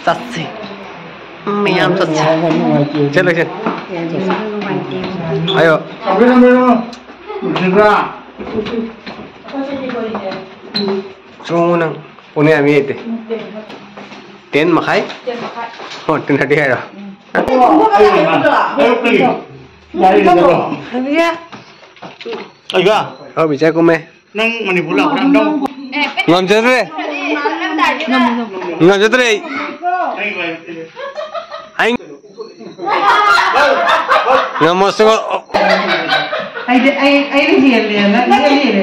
चस्सी मैम चस्सी चलो चल ayo chung nang punya ami itu ten makai oh ten hadi ayo ya ayo oh bisa kume nang manipula orang dong ngam jadre ngam jadre aing ngam masuk ai hiền liền đó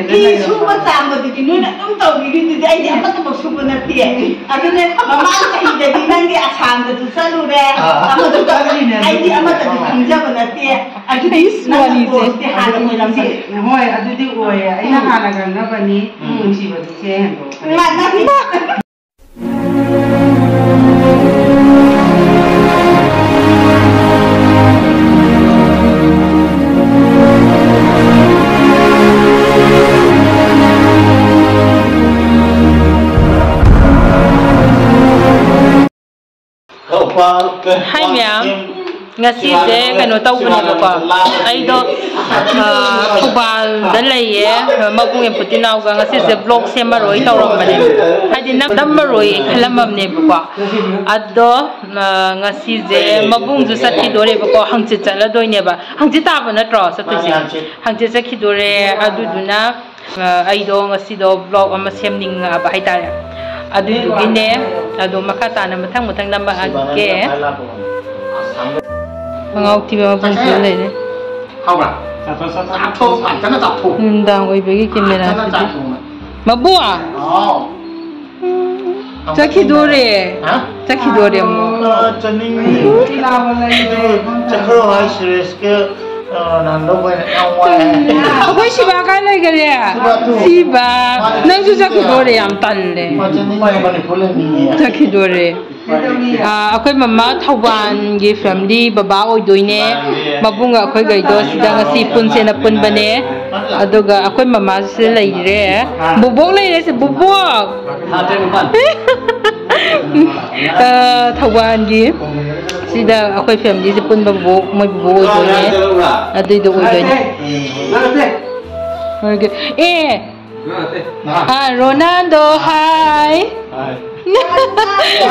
đi xuống bắt tạm rồi thì nó cũng tàu đi từ đây thì bắt tàu xuống bên này à cho nên mà mang cái gì thì năng cái ăn được sao luôn đấy à mà tôi cái gì này ai thì mà tôi không ra bên này à cho nên nó đi thì ăn được người làm gì thôi à tôi đi rồi ai nó ăn là gần nó bên này không chỉ vào xe hàng mà nó đi hai mẹ ngasi deh kan tahu punya apa, aido coba dalai ya, maupun yang putih nau kan ngasi deh blog siapa roi tahu orang mana, hadi nak nama roi kelamam ni buka, ado ngasi deh maupun jusat kidore buka hangcit jalan doi ni ba, hangcit apa nak terus satu sih, hangcit saya kidore adu duna, aido ngasi do blog ama siamning apa hai tanya. Adu gini, adu makata nama matang nama agke. Mengau tiba apa pun boleh deh. Kau lah, satu jangan jatuh. Dah, oi bagi kamera. Mabua. Oh. Caki dore. Caki dore mu. Jening. Cakap orang serius ke? Nando boleh awal. Aku siapa kan lagi dia? Siapa? Nang tu caki dore yang talle. Jening mana boleh ni? Caki dore. Aku mama Taiwan ye family baba oi doine mabunga aku gay dos sedang si pun sena pun bane aduga aku mama se laire bubuk laire se bubuk Taiwan ye sida aku family se pun bubuk moi bubuk oi doine adu do oi doine Ronaldo hi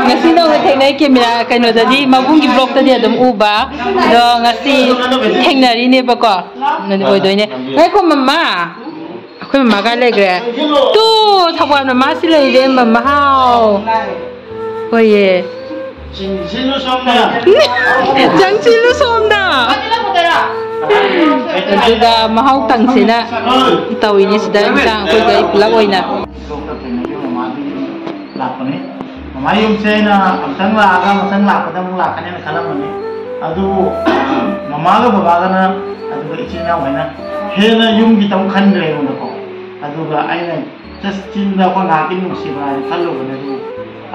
ngasi nong tengnai kamera kaino tadi mabungi vlog tadi adum uba do ngasi tengnari ne bako nani oi doine ngai ko mama aku mama ga legre tu thawan mama si leide mama hao oye Cilu somna. Jang cilu somna. Juga mahau tang sina tahu ini sudah insang aku gay pulang oina. Lakoni, mama yung saya amsang lah, pada mula kan yang kalah mana, aduh, mama lo bawa kan, aduh bericinya mana, hela yung kita makan deh orang tu, aduh ayah, just cinta apa ngakin musibah, kalau kan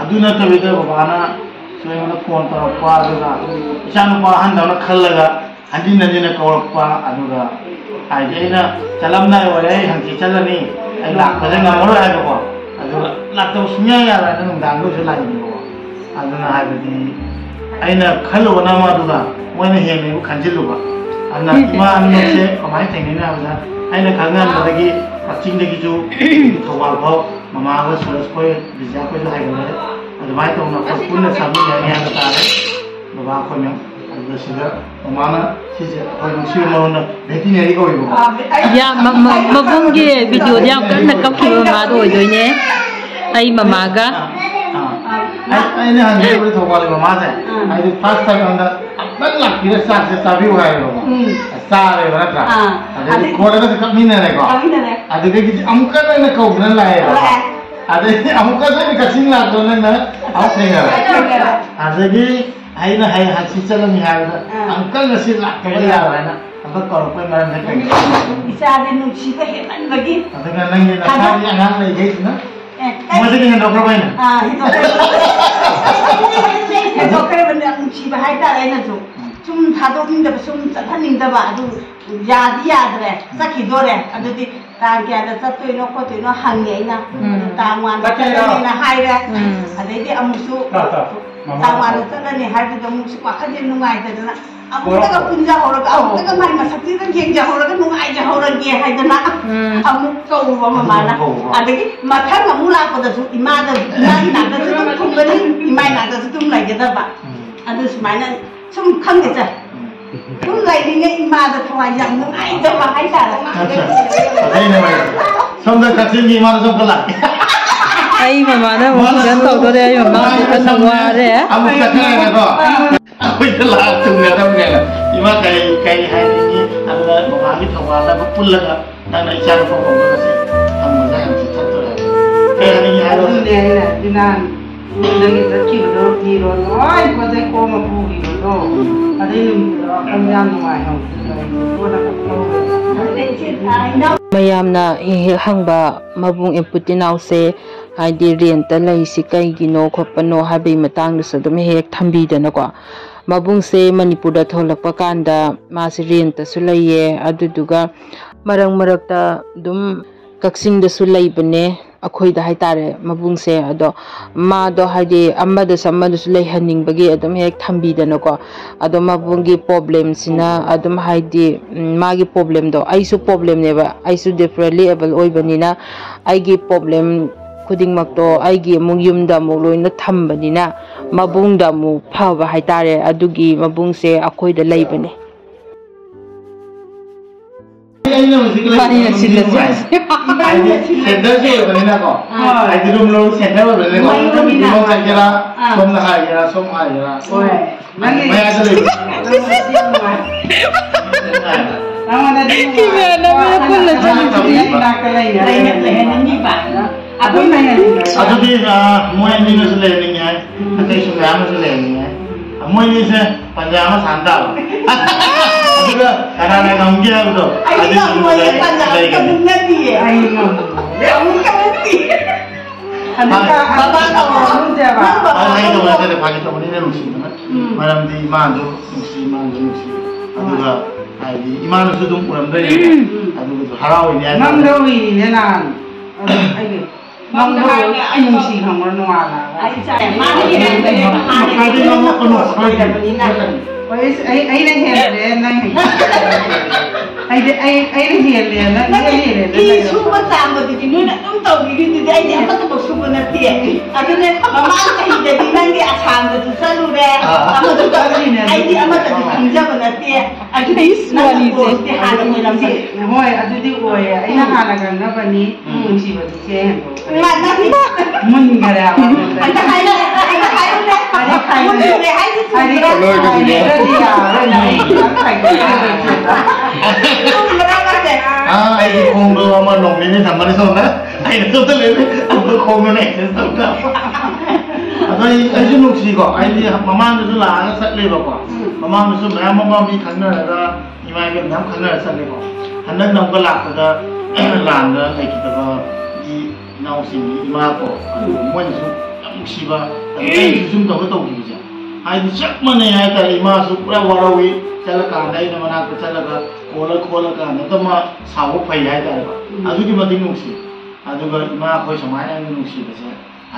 aduh nanti beda bawa kan, soalnya mana phone tu apa, aduh, isan apa handa nak kalah, handi nanti nak kau apa, aduh, ayah jalan na orang handi jalan ni, ayah pada ngambil ayah apa. Lato sunya ya lah, nung danggu selain itu. Aduna hari aina kalau nama juga, mana yang ni bukan jeluh. Anak cuma anu se, kemarin tengene ada. Aina kangen lagi, pacing lagi tu, thawal bau, mama aku sudah koi, bisa koi tu hai gula. Ada baik tu nak kau pun sabu yang yang kata, bapa aku ni, ada sudah, mama sih koi musik mana, beti ni koi bu. Ya, mabungi video dia kan nak kau kira madu itu ni. Ay mamaga. Ay ni handi boleh thawal mama se. Ay di first time anda, banyak kira sah se sabi huai loh. Sah le berapa? Ada kau ada dekat mina le kau. Ada dekat amukan le kau benar lah ya. Ada amukan le kasih lah kau le na, apa sehingga? Ada lagi, ay na ay hasil jalan ni hay. Amukan le sih lah kau le lah na. Apa kau pun malam dekat. Bisa ada nusi ke hebat lagi. Ada kan lagi nak cari yang lagi gitu na. Masih dengan dokter mana? dokter benda nusi bahaya tak lain tu. Cuma thado ni dah, cuma thado ni dah, aduh jadi ada le, sakit dore, aduh di tang kya da chatoi no ko toi no hange na tang wan da chatoi na hai ra adai di amusu tang wan da chatani hai da amusu kwa khajin nungai da na amu ta ka punja hora ka amu ta ka mai masakti da jeng ja hora ka nungai ja hora ge hai da na amu ko wa mama na adai mathang amu la ko da su ima da na na da su tum ga ni imai na da su tum lai ga da ba adu smai na sum khang ge ja tum lai ni ngai ima da thwai yang nungai da ba hai da đây này mày xong rồi cắt xin gì mà nó xong cái lại ai mà nó một cái tàu đó đây mà cái tàu hoa đấy á ông cắt cái này rồi bây giờ là chừng nào đâu này nhưng mà cái hai cái anh là một hàng cái tàu hoa là một phun lên à đang này trang phong phong nó sẽ thằng mình ra làm gì thật rồi cái này hai rồi này là đi nan đang cái chiều đó đi rồi nói có cái cô mà phụ gì đó ở đây mình không gian ngoài không tôi là không mayamna hangba mabung emputinau se haidi renta lai si kai gino khopano habi matang da sadum hek thambi dana ko mabung se manipur da tholakpa kanda ma si renta su laiye aduduga marang marakta dum kaksing da su lai bane akhoi da haitare mabung se ado ma do haidi amma da samma da su lai haning bagi adum hek thambi dana ko ado mabung gi problem sina adum haidi magi problem do aisu problem neba aisu differently able oi banina aigi problem khuding makto aigi mung yumda mu loina thambanina mabung da mu phaba haitare adugi mabung se akhoi da laibane anh là gì cái này xin là gì anh center chứ rồi này có anh đi room luôn center rồi này có đi mong anh cái là xong là hai cái là xong hai cái là mày ai chơi gimana mana pun lah Aduh di mau ini nggak selesainya, nanti sudah nggak selesainya. Mau ini sih panjang sandal. Juga karena ada nongki aku tuh. Ayo mau yang panjang kebunya dia. Ayo kamu nanti. Bapak kamu siapa? Ayo kamu nanti pagi kamu ini lusi kan? Malam di mandu lusi. Aduh di imanu sudah pulang dari. Aduh harau ini. Mandu ini nan. Ayo. Mandu ayo lusi kamu nuala. Ayo saya. Mana dia? Tadi kamu penuh. Ai này hiện lên này ai hiện lên đó đi xuống bắt tạm rồi thì nó cũng tàu thì ai đi bắt tàu xuống bên này à cho nên mà mang cái gì thì mang cái khám rồi sao luôn đấy à mà tôi tàu gì này ai đi mà tàu thì ra bên này à cho nên nó đi thì hà nó mới làm gì thôi à tôi đi rồi ai nó hà là gần nó bên này muốn gì vậy chứ mà nó thì muốn cái nào anh ta hay đấy muốn gì đấy ai thì ai không đưa mà nồng đến thằng mà xong đó ai nó tốt lên tôi không nó này nó tốt đâu ai chứ lúc gì có ai đi mà mang nó là nó sạch lên vào mà mang nó xuống mà mang đi khăn nữa là nhưng mà cái nắm khăn nữa là sạch lên vào hắn đang nằm cái lạc rồi làm rồi này kita có đi nấu xí mà có muốn xuống nắm xí vào cái xuống tàu cái tàu gì vậy ai đi chắc mà này ai tại mà xuống ra vào đâu चल कांदा इन मना को चल का कोल का न तो मा साव फै हाय ता आजु की मति नुसी आजु ग मा खोय समाय न नुसी बसे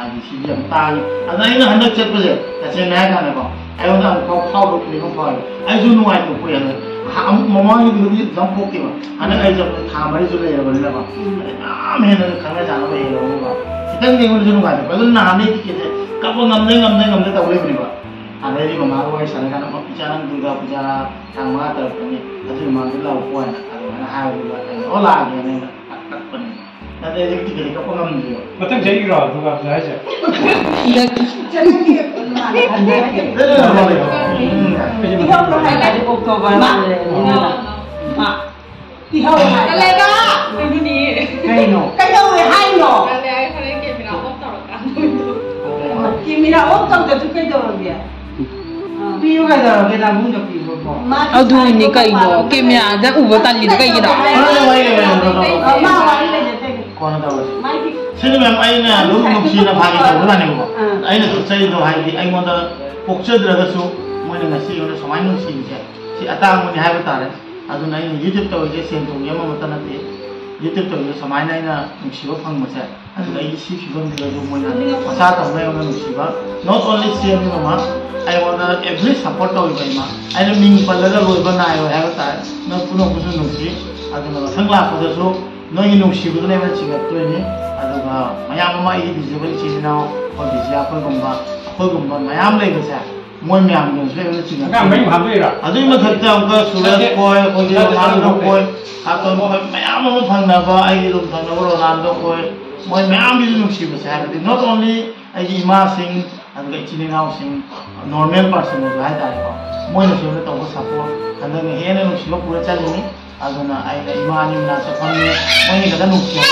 आजि सी जम ताल आजु इन हंदक चत बसे तसे ना का न को आयो न को खाव रो नि को फाय आजु नुवाय को कोय न ममा नि दुदि जम पोके मा अन आइ जम था मरि जु ले बन न को आ मे न खंगा जान बे रो को सितंग नि जु नुवाय को न हाने के कब ngam ta boleh beri ada di mamaru ay sana kan mau bicara juga bicara yang mana terpeni tapi mana lau kuan ada mana hal juga oh lagi ni tak peni nanti jadi tiga tiga pengam juga betul jadi roh juga saja Tihaw hai. Talaga. Hindi. Kaino. Kayo hai no. Kimina optang da tukai do dia. Piu kai da ke na mun da piu ko. adu ni kai no kemya da uba tali da kai gida Ma wai le de te. Kona da wasi. Sini mem ai na lu nuk si na phagi da wala ni ko. Ai na tu sai do hai di ai mon da pokcha da ga su mo ni ngasi yo na samai nu si je. Si ata mo ni hai ba ta re. Adu na ni YouTube ta je sen tu yama mata na te. YouTube ตัวสมัยนั้นนะหนุ่มชีวะฟังมาใช่อันนี้ชีวิตมันเดือดร้อนนะภาษาต่างๆมันหนุ่มชีวะ not only เสียงนี่มั้ง I wanna every support ตัวอีกมั้ง I don't mean คนละก็รวยบ้านนายว่าแต่นั่นคุณน้องคุณหนุ่มชีอันนั้นทั้งหลายคนจะสู้น้อยหนุ่มชีวะตัวนี้มันชีวิตตัวนี้อันนั้นมายามมาอีกดิจิทัลชีวิตเราคนดิจิทัลคนกลุ่มมายามเลยก็ใช่มวยมายามเนี่ยช่วยกันชีวิตก็ไม่ทำเลยหรออันนี้มันถัดจากก็สุรษคอยคนที่มาดูคอยข้าตัวมายามมันฟังนะก็ไอ้ลูกฟังนะว่าเรานดูคอยมวยมายามมีหนุ่มชีวิตใช่ไหม not only ไอ้ที่มาสิงอันนี้ชีวิตเราสิง normal person เลยได้แต่ก็มวยหนุ่มชีวิตต้องก็ support อันนี้เห็นหนุ่มชีวิตพูดจะเลยนี่อันนั้นไอ้อิมานิมน่าจะฟังเนี่ยมวยนี่ก็ได้หนุ่มชีวิต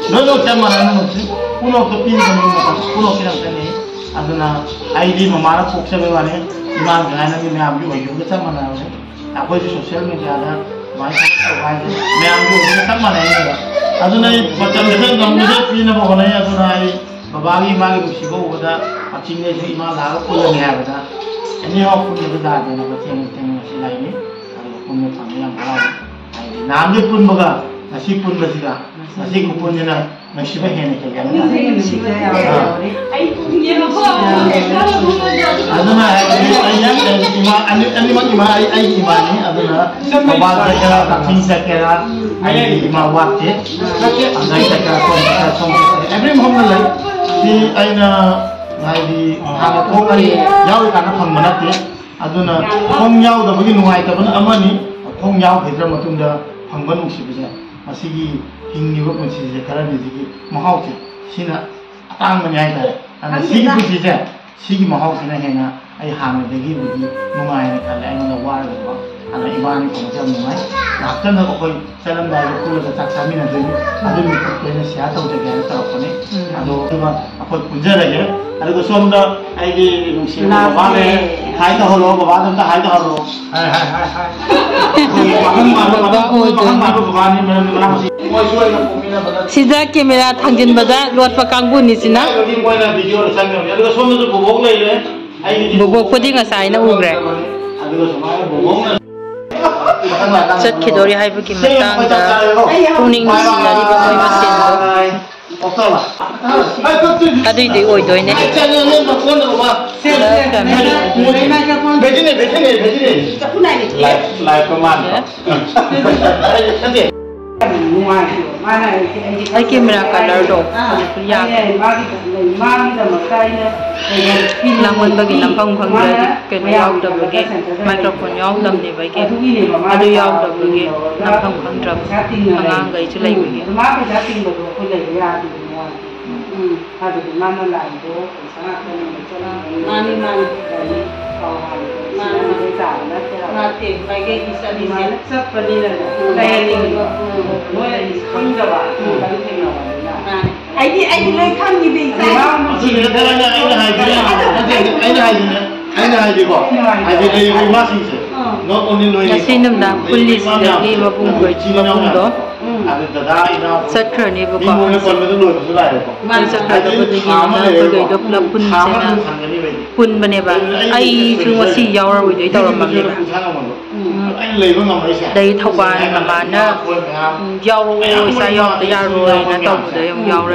แล้วเราจะมาหนุ่มชีวิตคุณเอาตัวพินกันนี่คุณเอาคิดอะไรนี่อันนั้นไอ้ที่มาแล้วพวกเชื่อว่าเนี่ยอิมานกันนั่นนี่ไม่อายุอยู่ก็จะมาแล้วเนี่ยaku di sosial media ada banyak orang yang mengambil kita mana ini lah. Aduna macam kita ngambil pilih nama orang ini aduna babagi magi musibah ada acingnya si iman lalu pun yang ada. Ini aku pun juga ada nama tiang-tiang nasi lain ni. Kalau pun kami yang halal. Namanya pun baga nasi pun bersih nasi kupon je lah. Nasi bahan ni kerja. Aduna ini iman ni aduna babal saya kami saya iman waktu. Anda saya every moment lah. Di aina di hang kong ni jauh karena hang mana tu. Aduna kong jauh dah bagi nuai tapi aman ni kong jauh kita macam dah hang banung sih betul. Masih hingga pun sih sekarang ni sih mahal sih. Sina tang menyai dah. Karena sih pun sih mahal sih na ai hang lagi bagi nuai ni kalau ai mana war gitu. Karena iman ni kalau macam nuai. Nak kan aku koi salam dah aku dah tak sami nanti. Ada mikir kena siapa tu jadi ada tahu ni. Ada tu aku punca lagi. Ada tu semua dah ai di musik bapa ni. Hai dah halo bapa tu dah hai dah halo. Hai. Bahkan malu bapa ni mana masih. Sida kamera thangjin bada lot pa kangbu ni sina. Jadi moi na video sang ni. Ada tu semua tu bobok lagi le. Ai bobok pudi ngasai na ugre. Ada tu semua bobok. ꯆꯠꯈꯤꯗꯧꯔꯤ ꯍꯥꯏꯕꯒꯤ ꯃꯇꯥꯡꯗ ꯄꯨꯛꯅꯤꯡ ꯅꯨꯡꯁꯤꯅꯔꯤꯕ ꯃꯣꯏ ꯃꯁꯦꯟꯗꯣ ꯑꯗꯨꯏꯗꯤ ꯑꯣꯏꯗꯣꯏꯅꯦ ꯑꯩ ꯀꯦꯃꯦꯔꯥ ꯀꯂꯔꯗꯣ ꯌꯥꯛꯑꯦ ꯂꯥꯡꯃꯟꯕꯒꯤ ꯅꯝꯐꯝ ꯈꯪꯗ꯭ꯔꯦ ꯀꯩꯅꯣ ꯌꯥꯎꯗꯕꯒꯤ ꯃꯥꯏꯀ꯭ꯔꯣꯐꯣꯟ ꯌꯥꯎꯗꯕꯅꯦꯕ ꯑꯩꯒꯤ ꯑꯗꯨ ꯌꯥꯎꯗꯕꯒꯤ ꯅꯝꯐꯝ ꯈꯪꯗ꯭ꯔꯕ ꯑꯉꯥꯡꯈꯩꯁꯨ ꯂꯩꯕꯒꯤ I can't give it. Kasi namda police dari mabung berjiwa Sakra ni bukan. Sakra tu berdiri na bergaya dok la pun sana pun mana ba? Ai semua si jauh itu itu orang mana ba? Dari Thauban mana jauh saya yang jauh na tahu dah yang jauh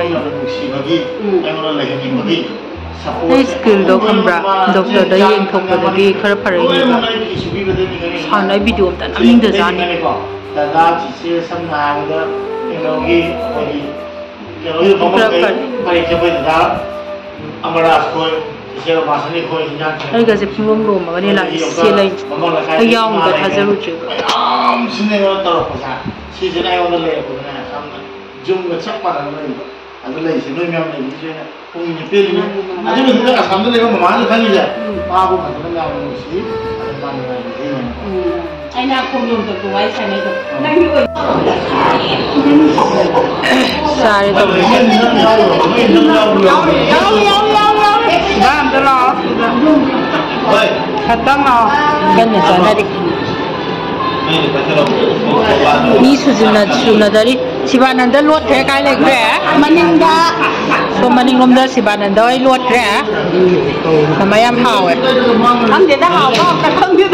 Ini skill dok ambra doktor dah yang thok lagi kerap hari ni. Sana video tan amin dah zani. Dada cicil sama ada yang baik cepat dah amaras koi cicil bahasa ni koi ingat. Ay kasi pulong Roma kanila sila ayaw nga hazaru chiba. Sini orang taruh pasal. Cicil ayaw na leh pun na sama. Jum ngecek pada leh. Ada leh sini memang leh cicil. Pungin pilih ni. Ada mesti tak sama leh memang ada lagi je. Babu kan kita nak mesti ada mana lagi. Ai na không dùng được cái sai này được. Đang như vậy. Sai rồi. Làm cho lo. Thật tâm nào. Kan ni sana dik. Ni suna dari Sibananda luat kaya kaya kaya. Maninda. So maning lom dah Sibananda ay luat kaya. Namayam hao eh. Ang dia dah hao kau tak tahu dia.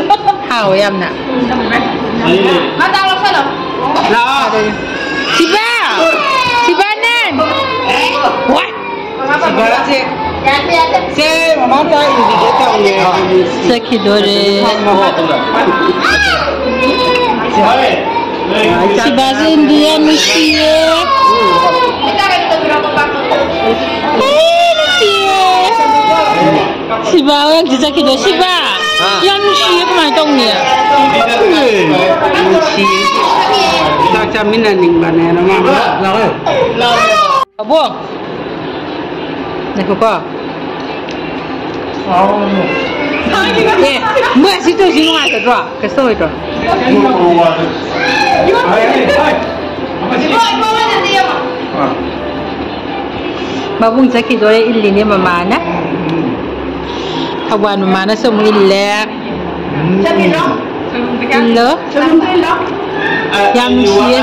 Hao yam na. Mana tahu apa lah? Lah. Siba. What? Se mama ta ini dia tahu ni. Sakidore. Si base India Lucia. Si ba yang kita sakidore si ba. Yang Lucia kemana dong ni? Lucia. Tak jaminan ning mana nama. Abu. Nak apa? Eh, masih tu sini mana tu? Kesel itu. Babung sakit dore illi ni mana? Kawan mana semua illi. Illo. Yang Lucia.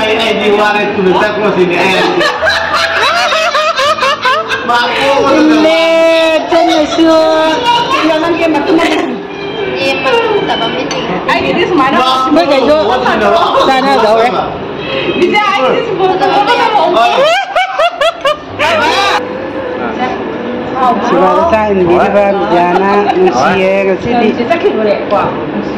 Illi, tension. Jangan ke macam-macam. Ay, ini semana. Mereka itu sana jauh. Bisa ay, ini semua. Sebenarnya ini dia berjana Lucia kesini.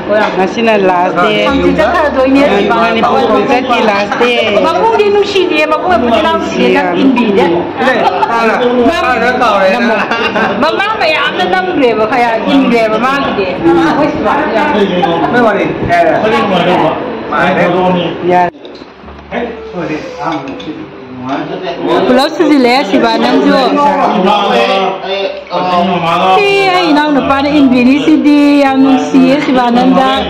Masih nak last day. Ini konsep di last day. Mabung di Lucia dia, mabung apa dia Lucia nak inbi dia. Mama mai amna nam greba kaya in greba ma dia.ไม่ว่าดิya Pulau Sejile si Banan jo. Ai nang depan Inbini si di yang Lucia si Banan dah.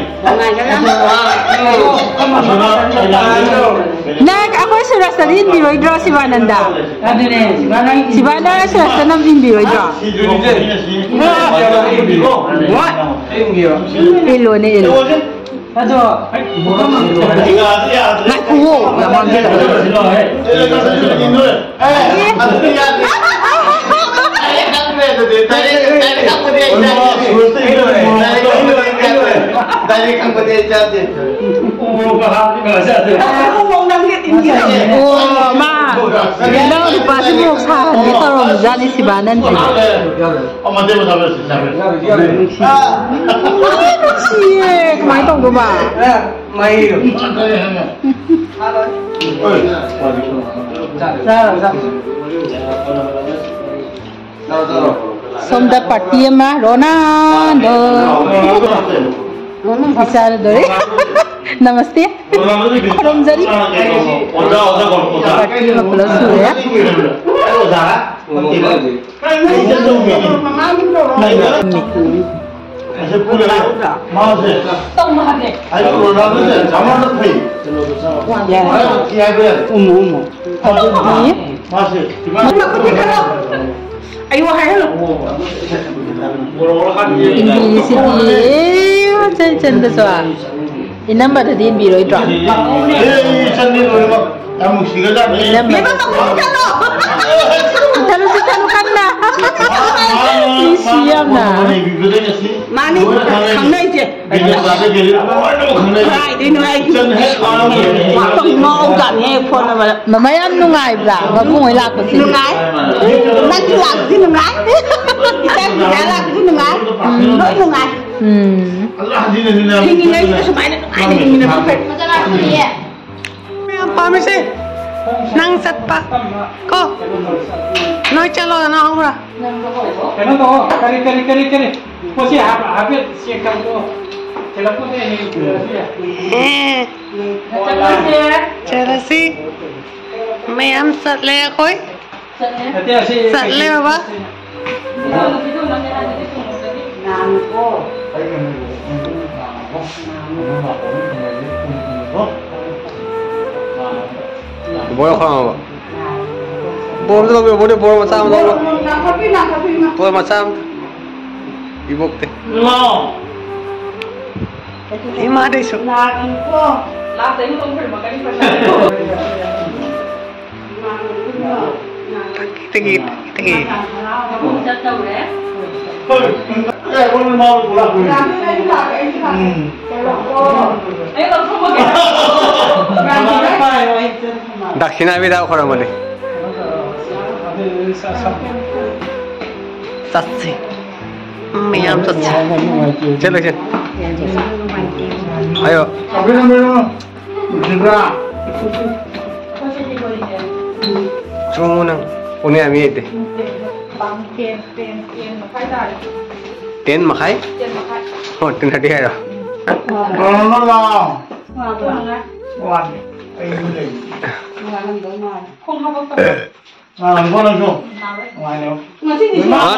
Nak aku sudah sedih di Roydro si Banan dah. Si Banan sudah senam di Roydro. Ilo ni ilo. Aduh, nak kuo, nak manggil. Oh, ma, kalau lepas itu sah, ni kalau jadi si Banan tu. Cie, kemana tu gua? Mai. Somda party mah Ronaldo. Bicara dulu. Namaste. Korom jari. Party mah plus ya. Ayo hai lo. Inggris ini macam cenda soal. Inam pada di biro itu. Terus terus kan dah. Siap dah. Mani, kena je. Hai, ini hai. Waktu mau kan ni phone nama. Mama yang nungai belah, mabung elak pasti. Nungai, nanti lagi nungai. Kita jalan tu nungai, nungai. Ini lagi semuanya nungai ni nak buat. Macam apa dia? Apa mesti? Nang sat pa. Ko. Noi chalo na hora. Kena tu, kari. Mesti habis siapa tu? Kalau pun ni Chela si. Mai am sat le koi. Sat le baba. Boleh kau? Boleh tu, boleh macam tu. Boleh macam ibu tu. Ima ada isu. Tinggi. Daksina bida orang mana? Sasi. Miyam sasi. Chalo chen. Ayo. Cuma nang. Uni ami itu. Ten makai? Oh, ten hati ya.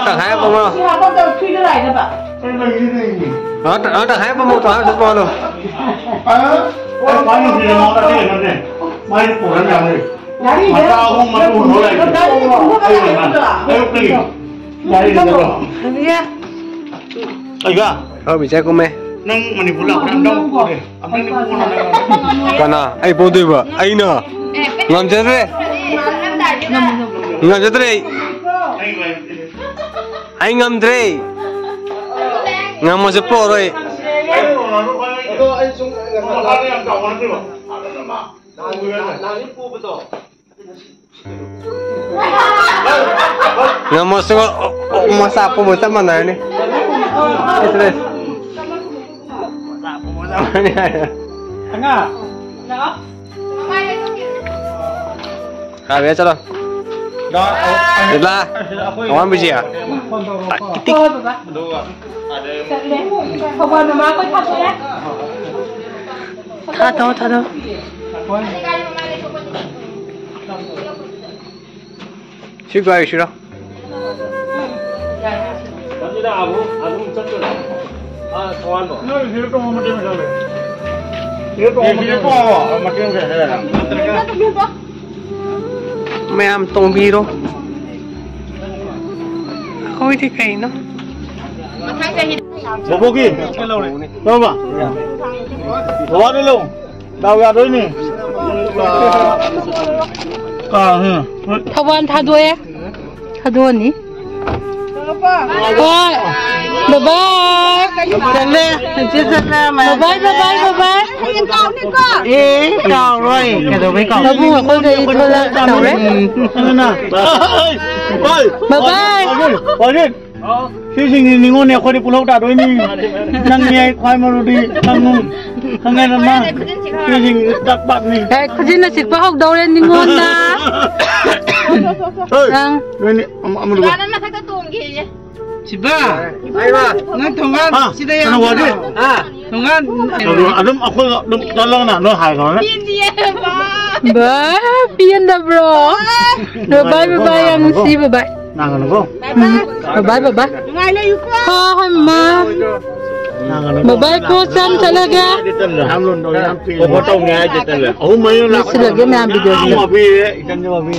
Tầng hai không đâu. Tầng hai không mua tầng hai rất bao luôn. Bị chạy không mẹ? Nang manipula orang dong ko deh. Apa ni pun ada. Kana, ai bodoh ba? Ai na. Ngam jadre. Ngam jadre. Ai ngam dre. Ngam mo sepo roi. Ngam mo sengo masa apa macam mana ni? Terus. Tengah. Kaya chalo. Dah. Kawan busy ah. Thado. Siapa yang sudah? Mẹ em tông bi đâu? Khôi thì cái nó. Bố bố kì. Đâu mà? Bố đi luôn. Đâu ra đấy nè. Thawon thadoe. Thadoni. Bye. Bye bye. Chân lên, chân lên mà. Bye bye. Cào rồi, cái đồ mấy cào. Nó buồn con đây thôi là cào đấy. Bye bye. Bye đi. Khi sinh thì ngon nè, khoai đi pulau đã đôi ni. Nang nghe khoai mà đi, nang nghe làm mà. Khi sinh đặt bạn ni. Cái gì là xịt vào học đầu lên ngon na. Nang. Đôi ni, am lu. Siapa? Ayo, ngan tungan, sida ya. Tungan. Adum aku dalang na, no hai kau na. Bye, pian dah bro. Bye em si bye. Nang ano ko? Bye. Hai ma. Bye ko sam talaga. Am luôn rồi, am pi. Photo nghe chứ tên là. Mấy là. Sila gana video. Am pi, ikan juga pi.